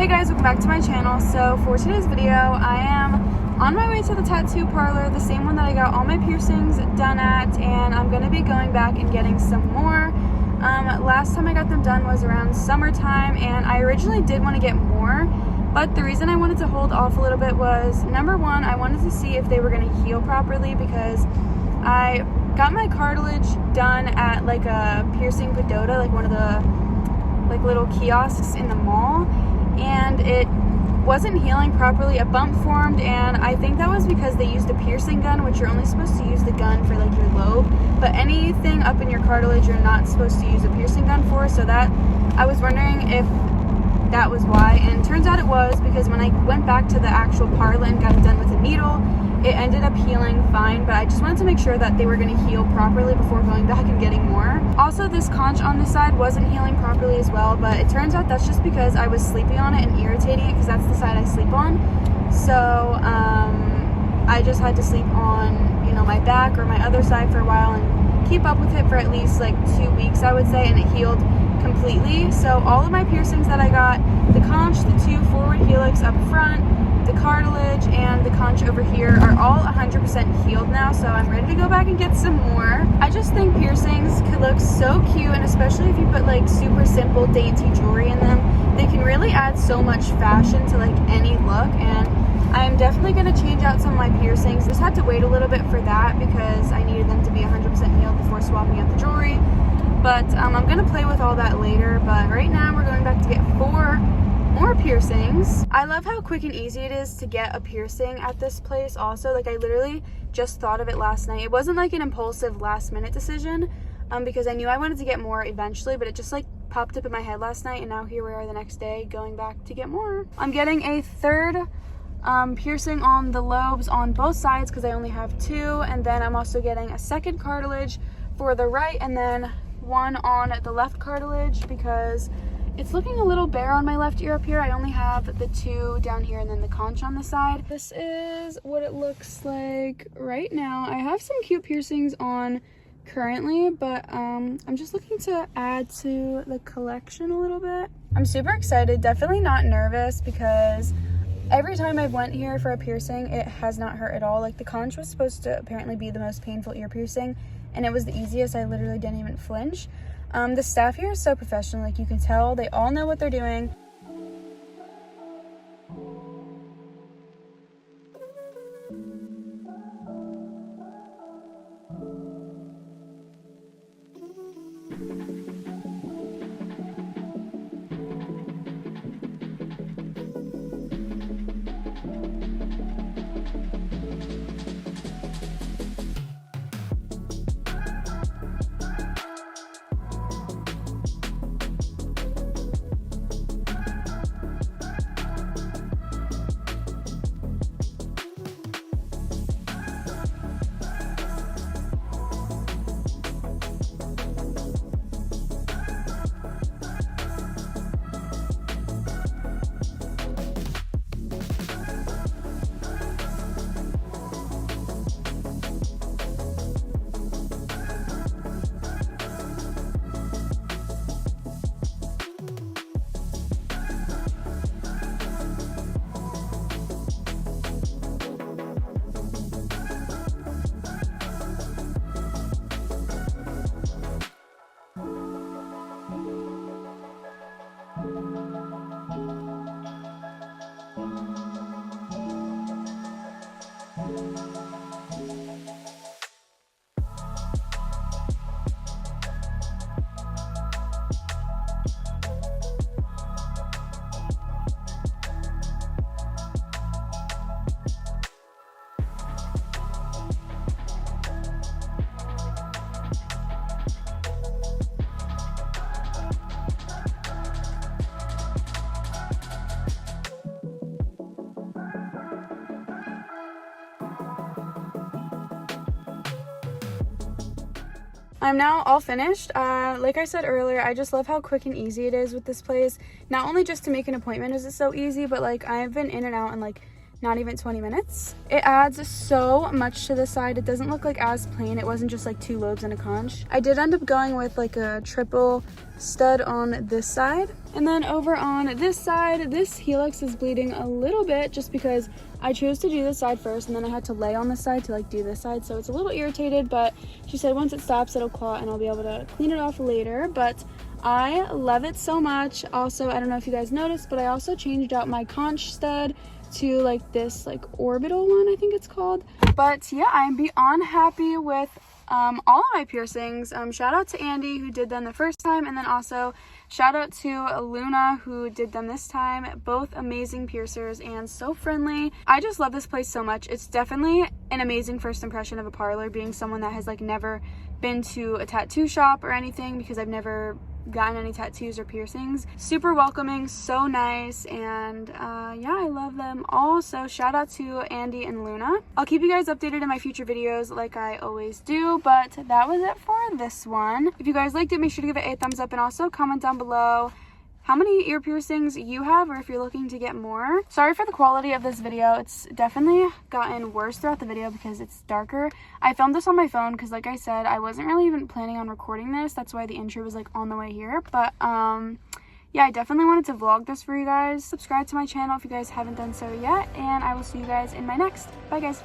Hey guys, welcome back to my channel. So for today's video, I am on my way to the tattoo parlor, the same one that I got all my piercings done at, and I'm going to be going back and getting some more. Last time I got them done was around summertime, and I originally did want to get more, but the reason I wanted to hold off a little bit was, number one, I wanted to see if they were going to heal properly, because I got my cartilage done at like a piercing pagoda, like one of the like little kiosks in the mall, and it wasn't healing properly. A bump formed, and I think that was because they used a piercing gun, which you're only supposed to use the gun for like your lobe, but anything up in your cartilage you're not supposed to use a piercing gun for. So that, I was wondering if that was why, and turns out it was, because when I went back to the actual parlor and got it done with a needle, it ended up healing fine. But I just wanted to make sure that they were going to heal properly before going back and getting more. Also, this conch on this side wasn't healing properly as well, but it turns out that's just because I was sleeping on it and irritating it, because that's the side I sleep on. So I just had to sleep on, you know, my back or my other side for a while and keep up with it for at least like 2 weeks, I would say, and it healed completely. So all of my piercings that I got, the conch, the 2 forward helix up front, the cartilage, and the conch over here are all 100% healed now, so I'm ready to go back and get some more. I just think piercings could look so cute, and especially if you put like super simple dainty jewelry in them, they can really add so much fashion to like any look. And I'm definitely going to change out some of my piercings. Just had to wait a little bit for that because I needed them to be 100% healed before swapping out the jewelry. But I'm going to play with all that later. But right now we're going back to get 4 more piercings. I love how quick and easy it is to get a piercing at this place also. Like, I literally just thought of it last night. It wasn't like an impulsive last minute decision because I knew I wanted to get more eventually, but it just like popped up in my head last night, and now here we are the next day going back to get more. I'm getting a third piercing on the lobes on both sides because I only have 2, and then I'm also getting a second cartilage for the right, and then one on the left cartilage because it's looking a little bare on my left ear up here. I only have the 2 down here and then the conch on the side. This is what it looks like right now. I have some cute piercings on currently, but I'm just looking to add to the collection a little bit. I'm super excited, definitely not nervous, because every time I've went here for a piercing, it has not hurt at all. Like, the conch was supposed to apparently be the most painful ear piercing, and it was the easiest. I literally didn't even flinch. The staff here is so professional. Like, you can tell they all know what they're doing. I'm now all finished. Like I said earlier, I just love how quick and easy it is with this place. Not only just to make an appointment is it so easy, but like I've been in and out in like not even 20 minutes. It adds so much to the side. It doesn't look like as plain. It wasn't just like 2 lobes and a conch. I did end up going with like a triple stud on this side. And then over on this side, this helix is bleeding a little bit just because I chose to do this side first and then I had to lay on this side to like do this side. So it's a little irritated, but she said once it stops, it'll clot and I'll be able to clean it off later. But I love it so much. Also, I don't know if you guys noticed, but I also changed out my conch stud to like this like orbital one, I think it's called. But yeah, I'm beyond happy with all of my piercings. Shout out to Andy who did them the first time, and then also shout out to Luna who did them this time. Both amazing piercers and so friendly. I just love this place so much. It's definitely an amazing first impression of a parlor, being someone that has like never been to a tattoo shop or anything, because I've never gotten any tattoos or piercings. Super welcoming, so nice, and yeah, I love them all. So shout out to Andy and Luna. I'll keep you guys updated in my future videos like I always do, but that was it for this one. If you guys liked it, make sure to give it a thumbs up and also comment down below how many ear piercings you have, or if you're looking to get more. Sorry for the quality of this video. It's definitely gotten worse throughout the video because it's darker. I filmed this on my phone because, like I said, I wasn't really even planning on recording this. That's why the intro was like on the way here. But yeah, I definitely wanted to vlog this for you guys. Subscribe to my channel if you guys haven't done so yet, and I will see you guys in my next. Bye guys.